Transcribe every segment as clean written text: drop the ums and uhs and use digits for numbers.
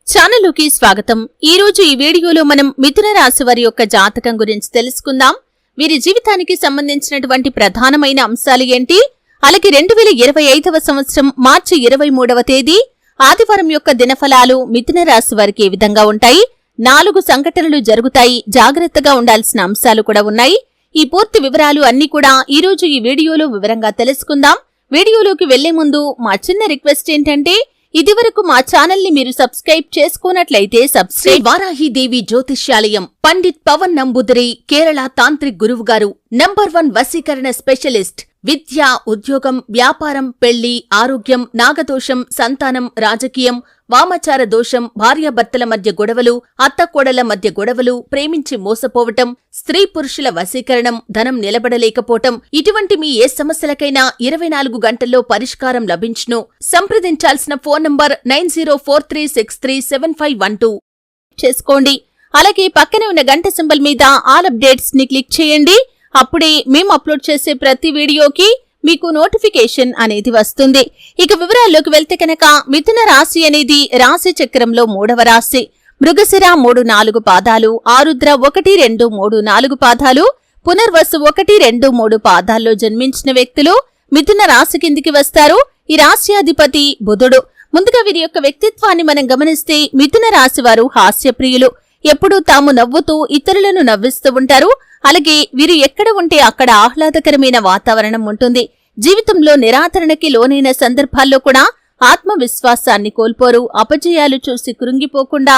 ఛానలుకి స్వాగతం। ఈ రోజు ఈ వీడియోలో మనం మిథున రాశి వారి యొక్క జాతకం గురించి తెలుసుకుందాం। వీరి జీవితానికి సంబంధించినటువంటి ప్రధానమైన అంశాలు ఏంటి, అలాగే 2025వ సంవత్సరం మార్చి 23వ తేదీ ఆదివారం యొక్క దినఫలాలు మిథున రాశి వారికి ఏ విధంగా ఉంటాయి, 4 సంఘటనలు జరుగుతాయి, జాగ్రత్తగా ఉండాల్సిన అంశాలు కూడా ఉన్నాయి। ఈ పూర్తి వివరాలు అన్ని కూడా ఈ రోజు ఈ వీడియోలో వివరంగా తెలుసుకుందాం। వీడియోలోకి వెళ్లే ముందు మా చిన్న రిక్వెస్ట్ ఏంటంటే, ఇదివరకు మా ఛానల్ ని మీరు సబ్స్క్రైబ్ చేసుకున్నట్లయితే శ్రీ వారాహిదేవి జ్యోతిష్యాలయం పండిత్ పవన్ నంబూదరి కేరళ తాంత్రిక్ గురువు గారు నంబర్ 1 వశీకరణ స్పెషలిస్ట్। విద్య, ఉద్యోగం, వ్యాపారం, పెళ్లి, ఆరోగ్యం, నాగదోషం, సంతానం, రాజకీయం, వామాచార దోషం, భార్యాభర్తల మధ్య గొడవలు, అత్తకోడల మధ్య గొడవలు, ప్రేమించి మోసపోవటం, స్త్రీ పురుషుల వశీకరణం, ధనం నిలబడలేకపోవటం, ఇటువంటి మీ ఏ సమస్యలకైనా 24 గంటల్లో పరిష్కారం లభించును। సంప్రదించాల్సిన ఫోన్ నంబర్ 9043637512 చేసుకోండి। అలాగే పక్కనే ఉన్న గంట సింబల్ మీద ఆల్ అప్డేట్స్ ని క్లిక్ చేయండి। అప్పుడే మేము అప్లోడ్ చేసే ప్రతి వీడియోకి మీకు నోటిఫికేషన్ అనేది వస్తుంది। ఇక వివరాల్లోకి వెళ్తే కనుక మిథున రాశి అనేది రాశి చక్రంలో 3వ రాశి। మృగశిర 3-4 పాదాలు, ఆరుద్ర 1-2-3-4 పాదాలు, పునర్వసు 1-2-3 పాదాల్లో జన్మించిన వ్యక్తులు మిథున రాశి కిందికి వస్తారు। ఈ రాశ్యాధిపతి బుధుడు। ముందుగా వీరి యొక్క వ్యక్తిత్వాన్ని మనం గమనిస్తే మిథున రాశి వారు హాస్యప్రియులు, ఎప్పుడూ తాము నవ్వుతూ ఇతరులను నవ్విస్తూ ఉంటారు। అలాగే వీరు ఎక్కడ ఉంటే అక్కడ ఆహ్లాదకరమైన వాతావరణం ఉంటుంది। జీవితంలో నిరాదరణకి లోనైన సందర్భాల్లో కూడా ఆత్మవిశ్వాసాన్ని కోల్పోరు। అపజయాలు చూసి కృంగిపోకుండా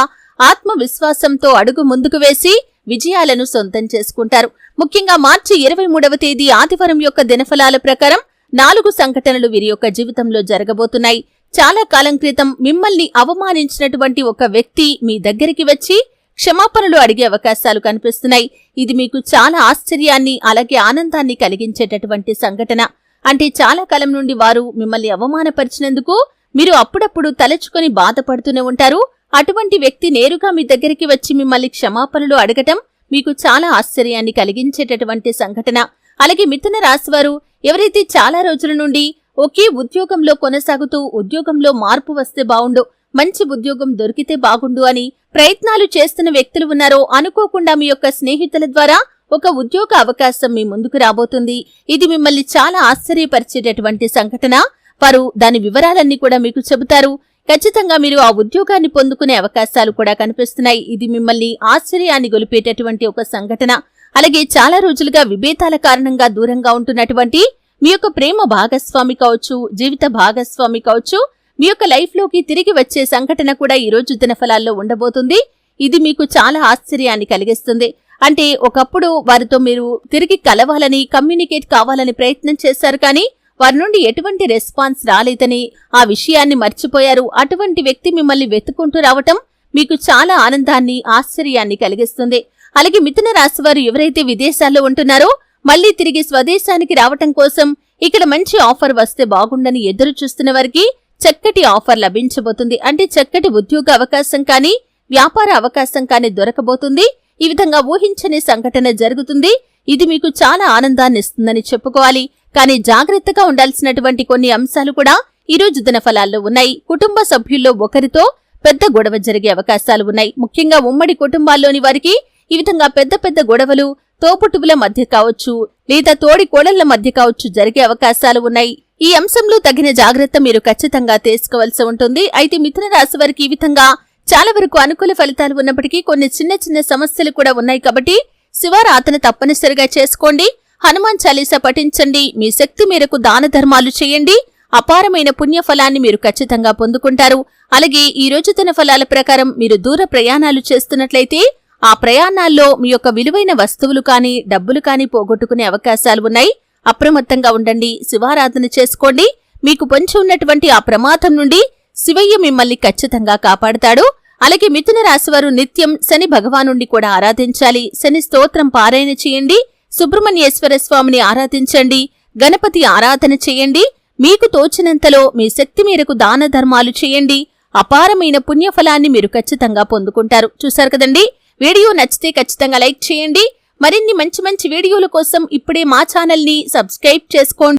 ఆత్మవిశ్వాసంతో అడుగు ముందుకు వేసి విజయాలను సొంతం చేసుకుంటారు। ముఖ్యంగా మార్చి 23వ తేదీ ఆదివారం యొక్క దినఫలాల ప్రకారం 4 సంఘటనలు వీరి యొక్క జీవితంలో జరగబోతున్నాయి। చాలా కాలం క్రితం మిమ్మల్ని అవమానించినటువంటి ఒక వ్యక్తి మీ దగ్గరికి వచ్చి క్షమాపణలు అడిగే అవకాశాలు కనిపిస్తున్నాయి। ఇది మీకు చాలా ఆశ్చర్యాన్ని అలాగే ఆనందాన్ని కలిగించేటటువంటి సంఘటన। అంటే చాలా కాలం నుండి వారు మిమ్మల్ని అవమానపరిచినందుకు మీరు అప్పుడప్పుడు తలచుకొని బాధపడుతూనే ఉంటారు। అటువంటి వ్యక్తి నేరుగా మీ దగ్గరికి వచ్చి మిమ్మల్ని క్షమాపణలు అడగటం మీకు చాలా ఆశ్చర్యాన్ని కలిగించేటటువంటి సంఘటన। అలాగే మిథున రాశివారు ఎవరైతే చాలా రోజుల నుండి ఒకే ఉద్యోగంలో కొనసాగుతూ ఉద్యోగంలో మార్పు వస్తే బావుండు, మంచి ఉద్యోగం దొరికితే బాగుండు అని ప్రయత్నాలు చేస్తున్న వ్యక్తులు ఉన్నారో, అనుకోకుండా మీ యొక్క స్నేహితుల ద్వారా ఒక ఉద్యోగ అవకాశం మీ ముందుకు రాబోతుంది। ఇది మిమ్మల్ని చాలా ఆశ్చర్యపరిచేటటువంటి సంఘటన। వారు దాని వివరాలన్నీ కూడా మీకు చెబుతారు। ఖచ్చితంగా మీరు ఆ ఉద్యోగాన్ని పొందుకునే అవకాశాలు కూడా కనిపిస్తున్నాయి। ఇది మిమ్మల్ని ఆశ్చర్యాన్ని గొలిపేటటువంటి ఒక సంఘటన। అలాగే చాలా రోజులుగా విభేదాల కారణంగా దూరంగా ఉంటున్నటువంటి మీ యొక్క ప్రేమ భాగస్వామి కావచ్చు, జీవిత భాగస్వామి కావచ్చు, మీ యొక్క లైఫ్ లోకి తిరిగి వచ్చే సంఘటన కూడా ఈ రోజు దినఫలాల్లో ఉండబోతుంది। ఇది మీకు చాలా ఆశ్చర్యాన్ని కలిగిస్తుంది। అంటే ఒకప్పుడు వారితో మీరు తిరిగి కలవాలని, కమ్యూనికేట్ కావాలని ప్రయత్నం చేశారు, కానీ వారి నుండి ఎటువంటి రెస్పాన్స్ రాలేదని ఆ విషయాన్ని మర్చిపోయారు। అటువంటి వ్యక్తి మిమ్మల్ని వెతుకుంటూ రావటం మీకు చాలా ఆనందాన్ని, ఆశ్చర్యాన్ని కలిగిస్తుంది। అలాగే మిథున రాశి వారు ఎవరైతే విదేశాల్లో ఉంటున్నారో మళ్లీ తిరిగి స్వదేశానికి రావటం కోసం ఇక్కడ మంచి ఆఫర్ వస్తే బాగుండని ఎదురు చూస్తున్న వారికి చక్కటి ఆఫర్ లభించబోతుంది। అంటే చక్కటి ఉద్యోగ అవకాశం కానీ, వ్యాపార అవకాశం కానీ దొరకబోతుంది। ఈ విధంగా ఊహించని సంఘటన జరుగుతుంది। ఇది మీకు చాలా ఆనందాన్ని ఇస్తుందని చెప్పుకోవాలి। కానీ జాగ్రత్తగా ఉండాల్సినటువంటి కొన్ని అంశాలు కూడా ఈ రోజు దినఫలాల్లో ఉన్నాయి। కుటుంబ సభ్యుల్లో ఒకరితో పెద్ద గొడవ జరిగే అవకాశాలు ఉన్నాయి। ముఖ్యంగా ఉమ్మడి కుటుంబాల్లోని వారికి ఈ విధంగా పెద్ద పెద్ద గొడవలు తోపుటువుల మధ్య కావచ్చు, లేదా తోడి కోడళ్ల మధ్య కావచ్చు జరిగే అవకాశాలు ఉన్నాయి। ఈ అంశంలో తగిన జాగ్రత్త మీరు ఖచ్చితంగా తీసుకోవాల్సి ఉంటుంది। అయితే మిథున రాశి వారికి ఈ విధంగా చాలా వరకు అనుకూల ఫలితాలు ఉన్నప్పటికీ కొన్ని చిన్న చిన్న సమస్యలు కూడా ఉన్నాయి, కాబట్టి శివారాధన తప్పనిసరిగా చేసుకోండి। హనుమాన్ చాలీసా పఠించండి, మీ శక్తి మేరకు దాన ధర్మాలు చేయండి, అపారమైన పుణ్యఫలాన్ని మీరు ఖచ్చితంగా పొందుకుంటారు। అలాగే ఈ రోజు దినఫలాల ప్రకారం మీరు దూర ప్రయాణాలు చేస్తున్నట్లయితే ఆ ప్రయాణాల్లో మీ యొక్క విలువైన వస్తువులు కానీ, డబ్బులు కానీ పోగొట్టుకునే అవకాశాలు ఉన్నాయి। అప్రమత్తంగా ఉండండి, శివారాధన చేసుకోండి। మీకు పొంచి ఉన్నటువంటి ఆ ప్రమాదం నుండి శివయ్య మిమ్మల్ని ఖచ్చితంగా కాపాడుతాడు। అలాగే మిథున రాశివారు నిత్యం శని భగవానుణ్ణి కూడా ఆరాధించాలి। శని స్తోత్రం పారాయణ చేయండి, సుబ్రహ్మణ్యేశ్వర స్వామిని ఆరాధించండి, గణపతి ఆరాధన చేయండి। మీకు తోచినంతలో మీ శక్తి మేరకు దాన ధర్మాలు చేయండి, అపారమైన పుణ్యఫలాన్ని మీరు ఖచ్చితంగా పొందుకుంటారు। చూశారు కదండి, వీడియో నచ్చితే ఖచ్చితంగా లైక్ చేయండి। మరిన్ని మంచి మంచి వీడియోల కోసం ఇప్పుడే మా ఛానల్ ని సబ్స్క్రైబ్ చేసుకోండి।